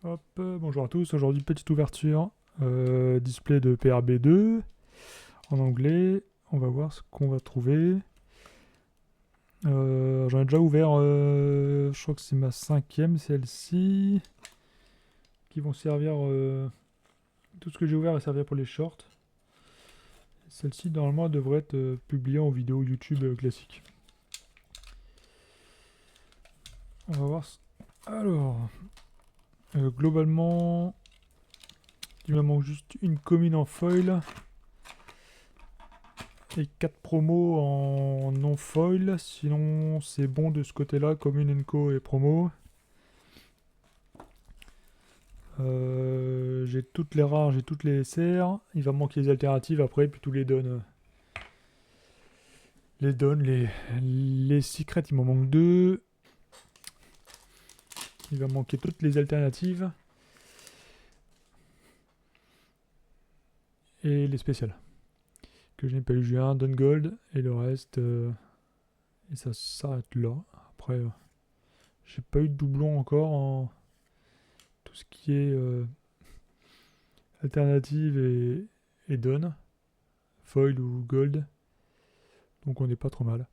Hop, bonjour à tous, aujourd'hui petite ouverture, display de PRB2 en anglais, on va voir ce qu'on va trouver. J'en ai déjà ouvert, je crois que c'est ma 5e celle-ci, qui vont servir, tout ce que j'ai ouvert va servir pour les shorts. Celle-ci normalement elle devrait être publiée en vidéo YouTube classique. On va voir. Alors, globalement, il me manque juste une commune en foil. Et 4 promos en non foil, sinon c'est bon de ce côté-là, commune co et promo. J'ai toutes les rares, j'ai toutes les SR. Il va me manquer les alternatives après, puis tous les dons. Les secrets, il m'en manque 2. Il va me manquer toutes les alternatives. Et les spéciales. Que je n'ai pas eu, j'ai un Don Gold et le reste. Et ça s'arrête là. Après, j'ai pas eu de doublon encore en tout ce qui est alternative et don. Foil ou gold. Donc on n'est pas trop mal.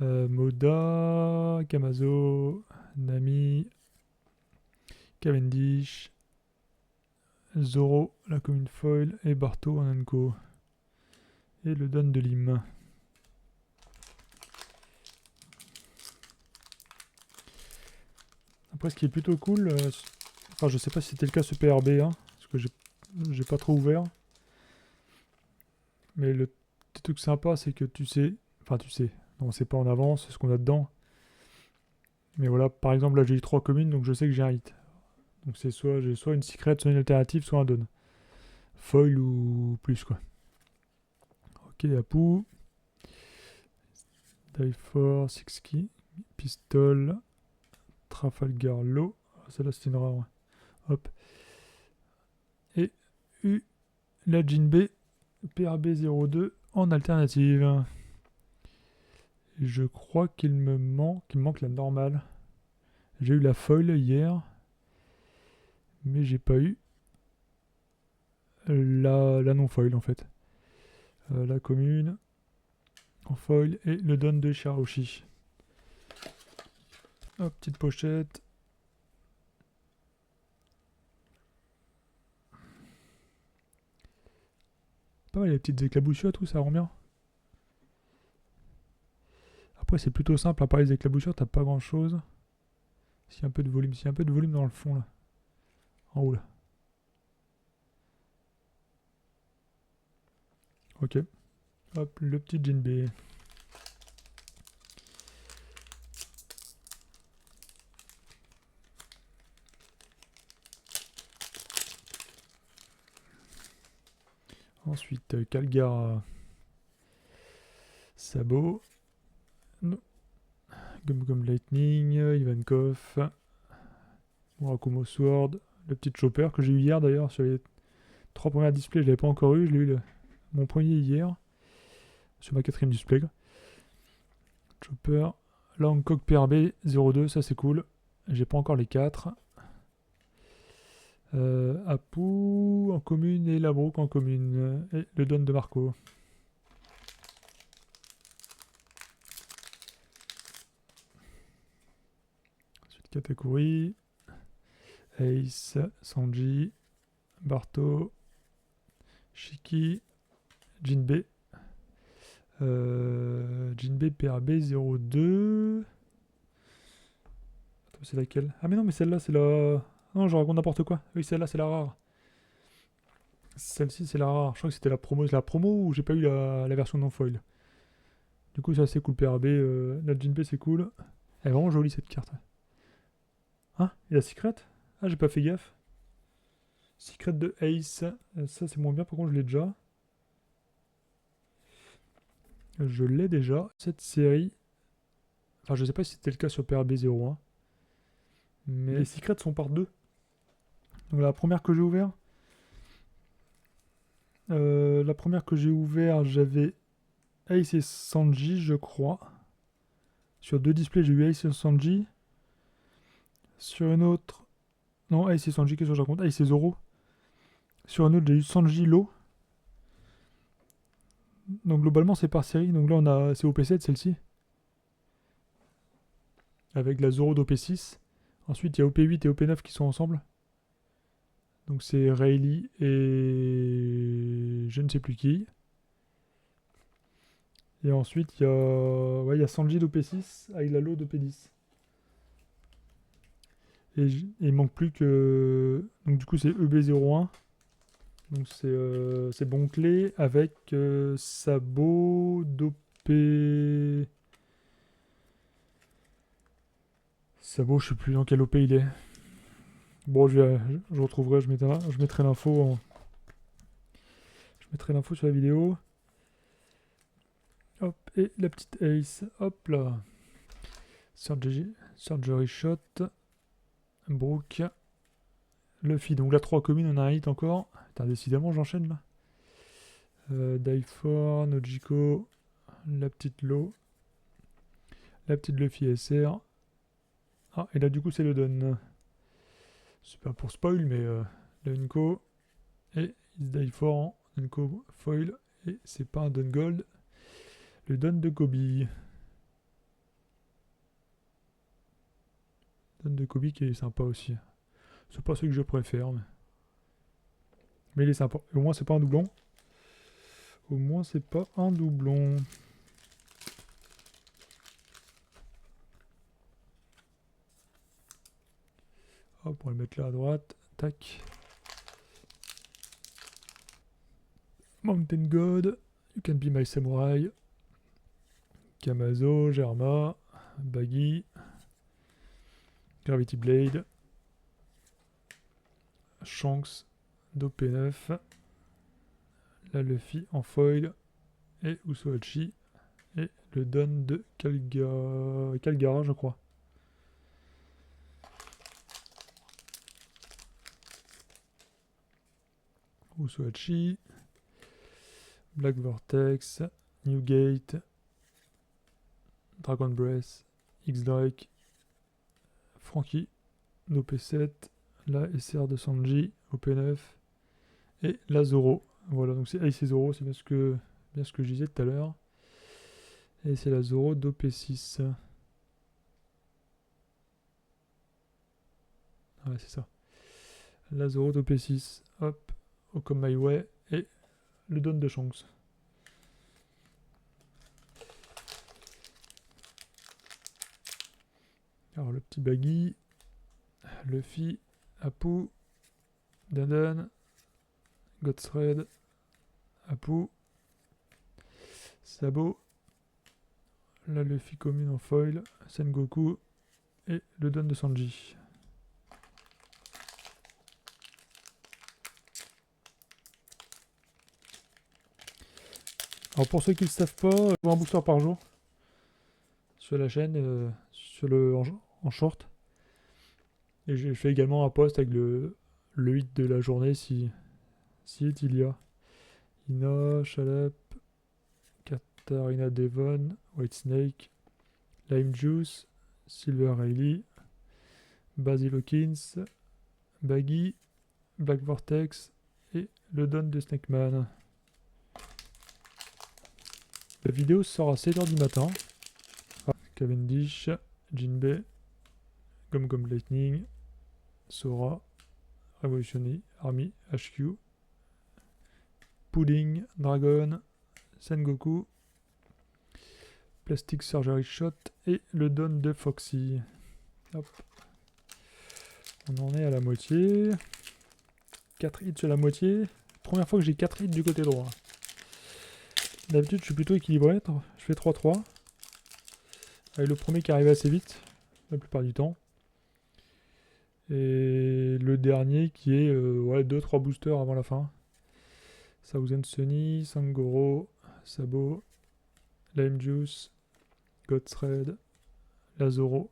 Moda, Kamazo, Nami, Cavendish, Zoro, la commune foil, et Barto en Anko. Et le don de Lim. Après, ce qui est plutôt cool, enfin, je sais pas si c'était le cas sur PRB, hein, parce que j'ai pas trop ouvert. Mais le petit truc sympa, c'est que tu sais, non, c'est pas en avance ce qu'on a dedans. Mais voilà, par exemple, là j'ai eu 3 communes, donc je sais que j'ai un hit. Donc c'est j'ai soit une secret, soit une alternative, soit un don. Foil ou plus quoi. Ok, Apu. Die for, Six Key, Pistol, Trafalgar Law. Celle-là c'est une rare. Hop. Et la Jinbei PRB02 en alternative. Et je crois qu'il me manque la normale. J'ai eu la foil hier, mais j'ai pas eu la non foil en fait. La commune en foil et le don de Shiraoshi. Hop, petite pochette. Pas mal les petites éclaboussures, tout ça rend bien. Après c'est plutôt simple, à part les éclaboussures, t'as pas grand chose. S'il y a un peu de volume, s'il y a un peu de volume dans le fond là. En haut là. Ok. Hop, le petit Jinbei. Ensuite, Calgar Sabot. No. Gum Gum Lightning, Ivankov. Murakumo Sword. Le petit Chopper que j'ai eu hier d'ailleurs sur les 3 premières displays. Je l'avais pas encore eu. Je l'ai eu mon premier hier. Sur ma 4ème display. Chopper. Là, Hancock PRB 02. Ça c'est cool. J'ai pas encore les 4. Apu en commune et Labrook en commune. Et le don de Marco. Ensuite, Katakuri. Ace, Sanji, Barto, Shiki, Jinbei. Jinbei PRB 02. Attends, c'est laquelle? Ah mais non, mais celle-là c'est la... Non, je raconte n'importe quoi. Oui, celle-là c'est la rare. Celle-ci c'est la rare. Je crois que c'était la promo. C'est la promo ou j'ai pas eu la version non foil. Du coup, c'est assez cool PRB. La Jinbei c'est cool. Elle est vraiment jolie cette carte. Hein? Et la Secret? Ah, j'ai pas fait gaffe. Secret de Ace. Ça c'est moins bien, par contre je l'ai déjà. Je l'ai déjà. Cette série. Enfin, je sais pas si c'était le cas sur PRB 01. Mais les secrets sont par deux. Donc la première que j'ai ouvert. La première que j'ai ouvert, j'avais Ace et Sanji, je crois. Sur 2 displays, j'ai eu Ace et Sanji. Sur une autre, Non, c'est Sanji qui est sur chaque compte. C'est Zoro. Sur un autre, j'ai eu Sanji Lo. Donc globalement, c'est par série. Donc là, c'est OP7, celle-ci. Avec la Zoro d'OP6. Ensuite, il y a OP8 et OP9 qui sont ensemble. Donc c'est Rayleigh et je ne sais plus qui. Et ensuite, il y a Sanji d'OP6 avec la Lo d'OP10. Et il manque plus que... Donc du coup, c'est EB01. Donc c'est bon clé avec Sabot d'OP... Sabot, je sais plus dans quel OP il est. Bon, je retrouverai, je mettrai l'info Je mettrai l'info sur la vidéo. Hop, et la petite Ace. Hop là. Surgery Shot. Brook. Luffy. Donc là, 3 communes, on a un hit encore. Putain, décidément, j'enchaîne là. Daifor, Nojiko. La petite Lo. La petite Luffy SR. Ah, et là, du coup, c'est le Don. C'est pas pour spoil, mais la Unco. Et Is Daifor en Unco Foil. Et c'est pas un Don Gold. Le Don de Kobe. Don de Kobe qui est sympa aussi. C'est pas celui que je préfère. Mais il est sympa. Au moins, c'est pas un doublon. Au moins, c'est pas un doublon. Hop, on va le mettre là à droite. Tac. Mountain God. You can be my samurai. Kamazo, Germa. Baggy. Gravity Blade. Shanks d'OP9. La Luffy en foil. Et Usohachi. Et le Don de Calgara, je crois. Usohachi. Black Vortex. Newgate. Dragon Breath. X-Drake. Frankie. OP7. La SR de Sanji. OP9. Et la Zoro. Voilà, donc c'est Ace et Zoro, c'est bien ce que je disais tout à l'heure. Et c'est la Zoro d'OP6. Ah ouais, c'est ça. La Zoro d'OP6. Hop. Come My Way. Et le Don de Shanks. Alors le petit Baggy. Luffy. Apu. Dandan. Godthread. Apu. Sabo. La Luffy commune en foil. Sengoku. Et le Don de Sanji. Alors pour ceux qui ne le savent pas, un booster par jour sur la chaîne, en short. Et j'ai fait également un post avec le hit de la journée si hit il y a. Ina, Shalap, Katarina Devon, White Snake, Lime Juice, Silver Riley, Basil Hawkins, Baggy, Black Vortex et le Don de Snakeman. La vidéo sort à 7h du matin. Cavendish, Jinbei, Gum Gum Lightning, Sora, Revolutionary Army, HQ, Pudding, Dragon, Sengoku, Plastic Surgery Shot et le Don de Foxy. Hop. On en est à la moitié. 4 hits sur la moitié. Première fois que j'ai 4 hits du côté droit. D'habitude, je suis plutôt équilibré. Je fais 3-3. Avec le premier qui arrive assez vite, la plupart du temps. Et le dernier qui est 2-3 boosters avant la fin. Thousand Sunny, Sangoro, Sabo, Lime Juice, Godthread, la Zoro.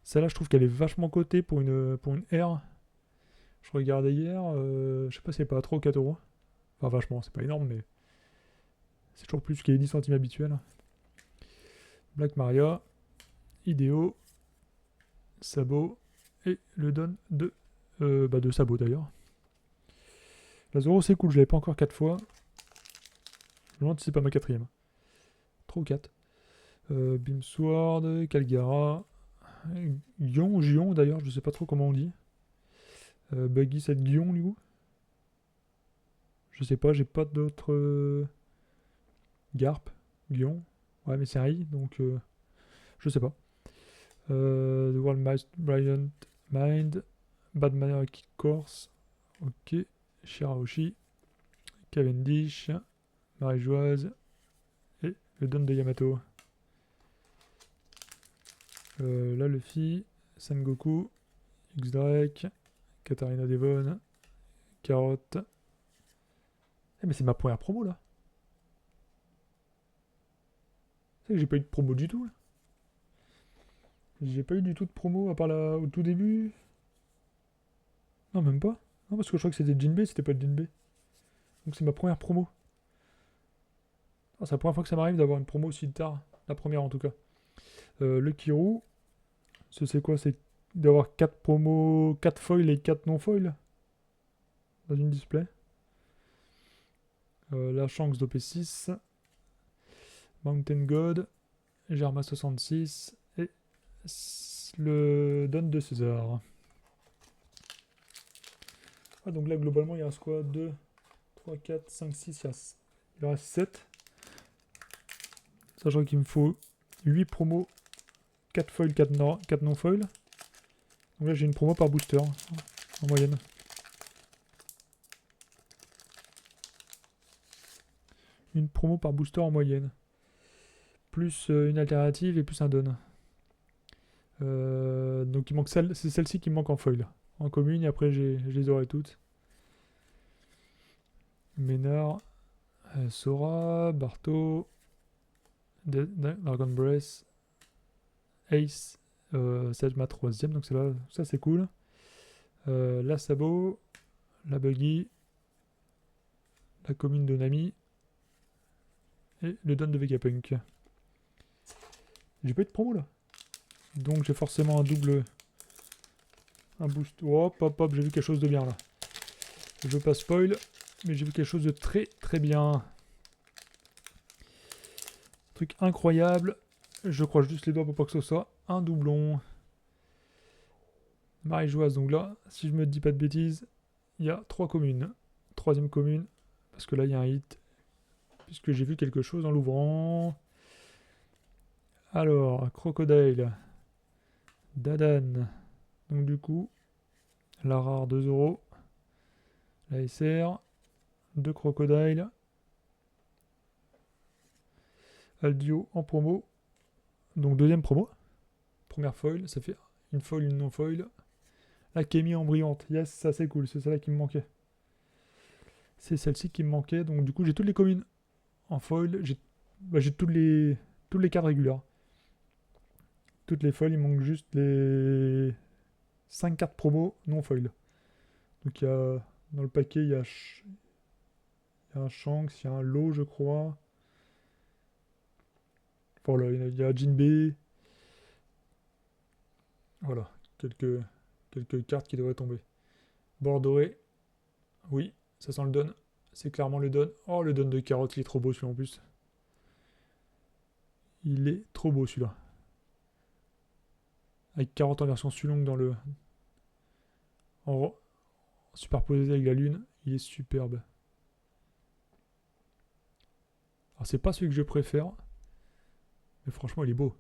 Celle-là, je trouve qu'elle est vachement cotée pour une R. Je regardais hier, je sais pas si c'est pas trop 4 euros. Enfin, vachement, c'est pas énorme, mais c'est toujours plus que les 10 centimes habituels. Black Maria, Ideo, Sabo, et le don de sabot d'ailleurs. La Zoro c'est cool, je l'avais pas encore 4 fois. Je me demande si c'est pas ma 4ème. 3 ou 4. Beam Sword, Calgara, Gion ou Gion d'ailleurs, je sais pas trop comment on dit. Buggy 7 Gion du coup. Je sais pas, j'ai pas d'autres. Garp, Gion. Ouais, mais c'est un I, donc je sais pas. The World Brilliant Mind, Bad Manner Kid Course, ok. Shirahoshi, Cavendish, Marie-Joise et le Don de Yamato. Là, Luffy, Sengoku, X-Drake, Katarina Devon, Carotte. Eh, mais c'est ma première promo là. C'est que j'ai pas eu de promo du tout là. J'ai pas eu du tout de promo à part là au tout début. Non, même pas. Non, parce que je crois que c'était Jinbei, c'était pas le Jinbei. Donc c'est ma première promo. Ah, c'est la première fois que ça m'arrive d'avoir une promo aussi tard. La première en tout cas. Le Kirou. C'est quoi? C'est d'avoir 4 promos, 4 foils et 4 non-foils dans une display. La Shanks d'OP6. Mountain God. Germa 66. Et le Don de César. Ah, donc là globalement il reste quoi? 2, 3, 4, 5, 6, il reste 7. Sachant qu'il me faut 8 promos, 4 foils, 4 non-foils. Donc là j'ai une promo par booster en moyenne. Une promo par booster en moyenne. Plus une alternative et plus un don. Donc il manque c'est celle-ci qui me manque en foil. En commune et après je les aurai toutes. Ménard, Sora, Barto, Dragon Breath, Ace, c'est ma 3ème, donc ça c'est cool. La Sabot, la Buggy, la commune de Nami et le don de Vegapunk. J'ai pas eu de promo là. Donc j'ai forcément un boost. Hop, hop, hop, j'ai vu quelque chose de bien là. Je veux pas spoil, mais j'ai vu quelque chose de très très bien. Truc incroyable. Je croise juste les doigts pour pas que ce soit un doublon. Marie-Joise, donc là, si je me dis pas de bêtises, il y a 3 communes. 3ème commune, parce que là il y a un hit. Puisque j'ai vu quelque chose en l'ouvrant. Alors, Crocodile. Dadan. Donc du coup, la rare 2 euros. La SR. 2 Crocodile. Aldio en promo. Donc 2ème promo. Première foil, ça fait une foil, une non-foil. La Kémie en brillante. Yes, ça c'est cool, c'est celle-là qui me manquait. C'est celle-ci qui me manquait. Donc du coup, j'ai toutes les communes en foil. J'ai toutes les cartes régulières. Toutes les foils, il manque juste les 5 cartes promo non foil. Donc il y a dans le paquet, il y a un Shanks, il y a un Law, je crois. Voilà, il y a Jinbei. Voilà, quelques cartes qui devraient tomber. Bord doré. Oui, ça sent le don. C'est clairement le don. Oh, le don de carotte, il est trop beau celui-là en plus. Il est trop beau celui-là. Avec carotte en version Sulong dans le. En superposé avec la lune. Il est superbe. Alors, c'est pas celui que je préfère. Mais franchement, il est beau.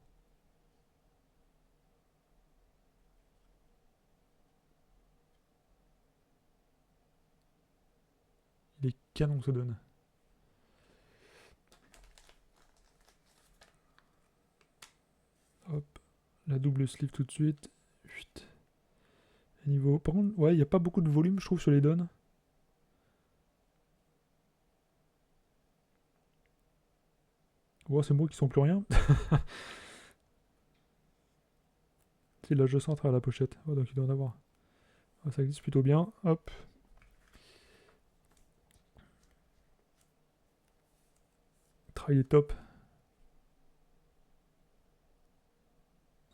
Il est canon ce don. Hop. La double sleeve tout de suite. Chut. Niveau. Par contre, ouais, il n'y a pas beaucoup de volume, je trouve, sur les dons. Ouais, c'est moi qui sont plus rien. C'est là, je sens à travers la pochette. Oh, donc il doit en avoir. Oh, ça existe plutôt bien. Hop. Travail est top.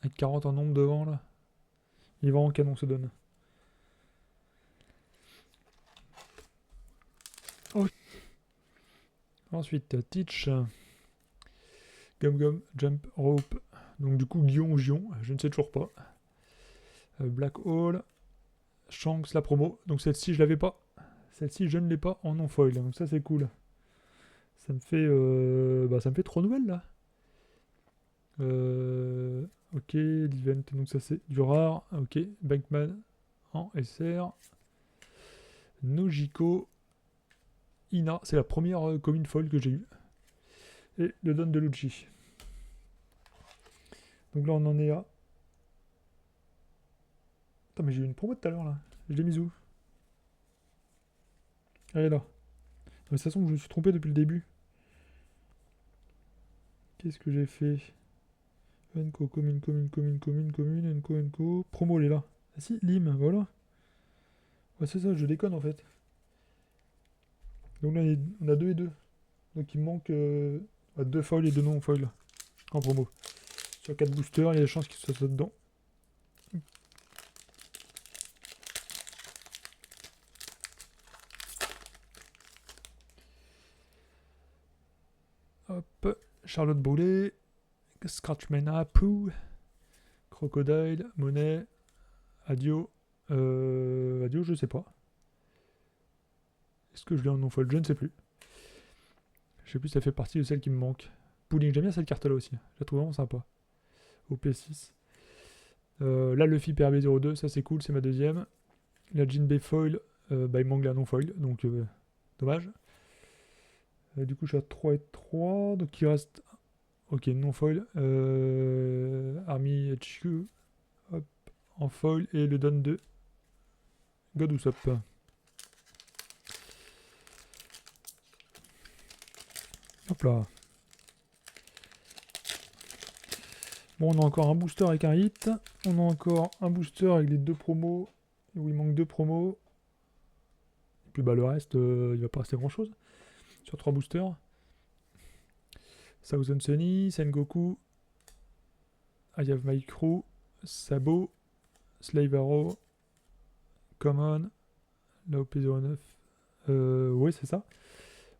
Avec 40 en nombre devant là. Il est vraiment canon ce donne. Oh. Ensuite, Teach. Gum Gum, Jump, Rope. Donc du coup, Guion ou Gion, je ne sais toujours pas. Black Hole. Shanks, la promo. Donc celle-ci, je l'avais pas. Celle-ci, je ne l'ai pas en non-foil. Donc ça, c'est cool. Ça me fait, ça me fait 3 nouvelles, là. Ok, l'event, donc ça, c'est du rare. Ok, Bankman en SR. Nojiko. Ina, c'est la première commune foil que j'ai eue. Et le don de Lucci. Donc là, on en est à... Attends, mais j'ai eu une promo tout à l'heure, là. Je l'ai mise où? Elle est là. Mais de toute façon, je me suis trompé depuis le début. Qu'est-ce que j'ai fait? Enco, commune, Enco. Promo, elle est là. Ah si, Lim, voilà. Ouais, c'est ça, je déconne en fait. Donc là, on a 2 et 2. Donc il me manque 2 foils et 2 non-foils en promo. Sur 4 boosters, il y a des chances qu'il soit dedans. Hop, Charlotte Brûlé, Scratchmana, Pooh, Crocodile, Monet, Adio. Adio, je sais pas. Est-ce que je l'ai en non-foil? Je ne sais plus. Je sais plus si ça fait partie de celle qui me manque. Pooling, j'aime bien cette carte-là aussi. Je la trouve vraiment sympa. Au P6. Là, le FIP RB02, ça c'est cool, c'est ma deuxième. La Jinbei Foil, il me manque la non-foil, donc dommage. Du coup, je suis à 3 et 3, donc il reste... Ok, non-foil. Army HQ, hop, en foil, et le don de God Usopp. Hop là. Bon, on a encore un booster avec un hit. On a encore un booster avec les 2 promos, où il manque 2 promos. Et puis bah, le reste, il va pas rester grand chose sur 3 boosters. Thousand Sunny, Sengoku, I Have My Crew, Sabo, Slave Arrow, Common, la OP09. Oui, c'est ça.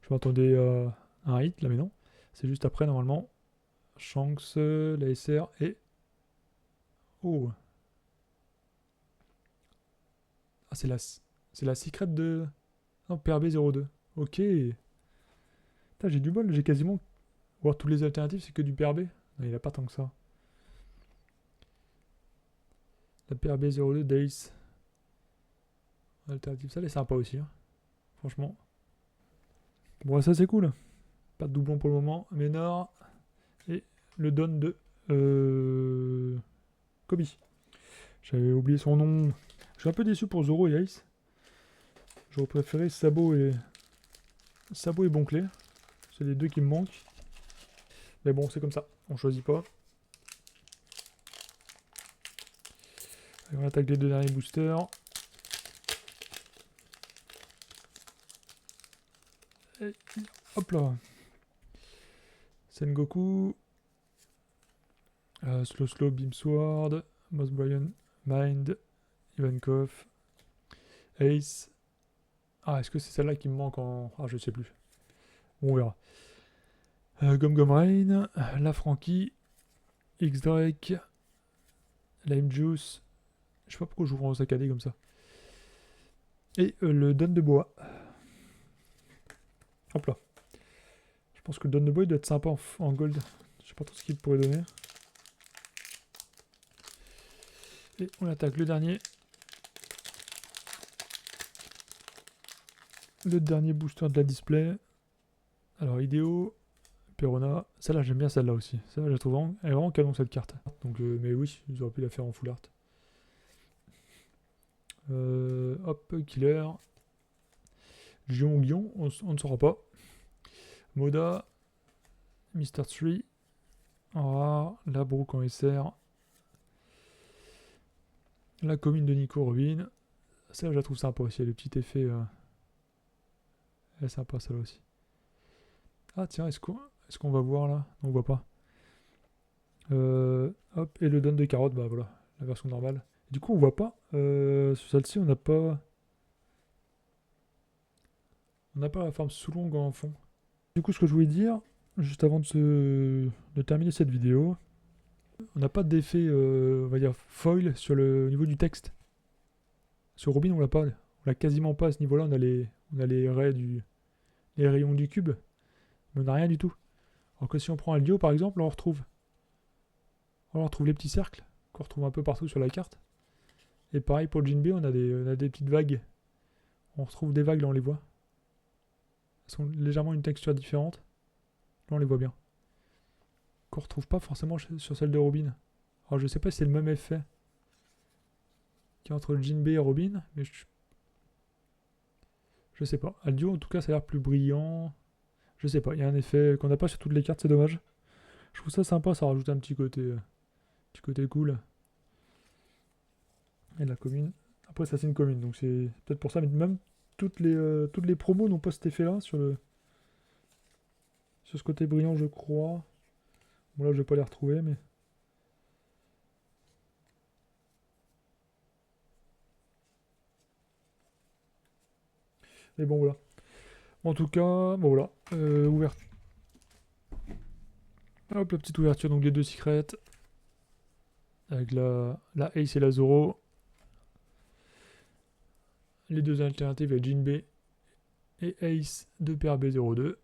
Je m'attendais à un hit là, mais non. C'est juste après, normalement. Shanks, la SR et. Oh! Ah, c'est la secret de. Non, PRB02. Ok. Putain, j'ai du bol, j'ai quasiment. Voir toutes les alternatives, c'est que du PRB. Non, il a pas tant que ça. La PRB02 Days. Alternative, ça, elle est sympa aussi. Hein. Franchement. Bon, ça, c'est cool. Pas de doublon pour le moment. Ménard. Et le don de. Kobe. J'avais oublié son nom. Je suis un peu déçu pour Zoro et Ace. J'aurais préféré Sabo et Bonclé. C'est les deux qui me manquent. Mais bon, c'est comme ça. On choisit pas. Allez, on attaque les 2 derniers boosters. Et hop là. Sengoku. Slow, Beam Sword. Moss Brian, Mind. Ivankov. Ace. Ah, est-ce que c'est celle-là qui me manque en... Ah, je sais plus. On verra. Gum Rain. La Frankie. X-Drake. Lime Juice. Je sais pas pourquoi j'ouvre en saccadé comme ça. Et le Don de Bois. Hop là. Je pense que le Don de Bois il doit être sympa en gold. Je sais pas trop ce qu'il pourrait donner. Et on attaque le dernier. Le dernier booster de la display. Alors, Ideo, Perona. Celle-là, j'aime bien celle-là aussi. Celle-là, je la trouve vraiment, elle est vraiment canon cette carte. Donc, mais oui, ils auraient pu la faire en full art. Hop, Killer. Gion, on ne saura pas. Moda. Mr. 3. En rare. La Brook en SR. La commune de Nico Robin. Celle-là, je la trouve sympa aussi. Le petit effet. Elle est sympa, celle-là aussi. Ah, tiens, est-ce qu'on va voir là? Non, on voit pas. Hop, et le don de carotte, bah voilà, la version normale. Du coup, on voit pas. Sur celle-ci, on n'a pas... On n'a pas la forme sous longue en fond. Du coup, ce que je voulais dire, juste avant de terminer cette vidéo, on n'a pas d'effet, on va dire, foil sur au niveau du texte. Sur Robin, on l'a quasiment pas à ce niveau-là. On a les les rayons du cube, mais on n'a rien du tout. Alors que si on prend Aldio, par exemple, on retrouve les petits cercles qu'on retrouve un peu partout sur la carte. Et pareil pour le Jinbei, on a des petites vagues. On retrouve des vagues, là on les voit. Elles sont légèrement une texture différente. Là on les voit bien. Qu'on retrouve pas forcément sur celle de Robin. Alors je sais pas si c'est le même effet qu'il y a entre le Jinbei et Robin, mais je sais pas. Aldio en tout cas ça a l'air plus brillant. Je sais pas, il y a un effet qu'on n'a pas sur toutes les cartes, c'est dommage. Je trouve ça sympa, ça rajoute un petit côté cool. Et la commune. Après ça c'est une commune, donc c'est peut-être pour ça, mais même toutes les promos n'ont pas cet effet là sur ce côté brillant je crois. Bon là je vais pas les retrouver mais... Mais bon voilà. En tout cas, bon voilà. Ouverture. Hop, la petite ouverture donc des deux secrets. Avec la Ace et la Zoro. Les deux alternatives, la Jinbei et Ace de PRB02.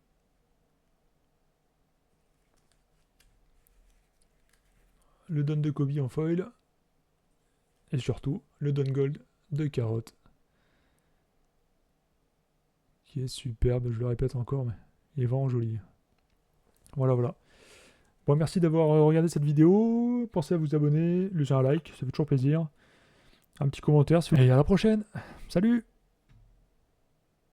Le Don de Kobe en foil. Et surtout, le Don Gold de Carotte. Qui est superbe, je le répète encore, mais il est vraiment joli. Voilà, voilà. Bon, merci d'avoir regardé cette vidéo. Pensez à vous abonner, laisser un like, ça fait toujours plaisir. Un petit commentaire. Et à la prochaine. Salut!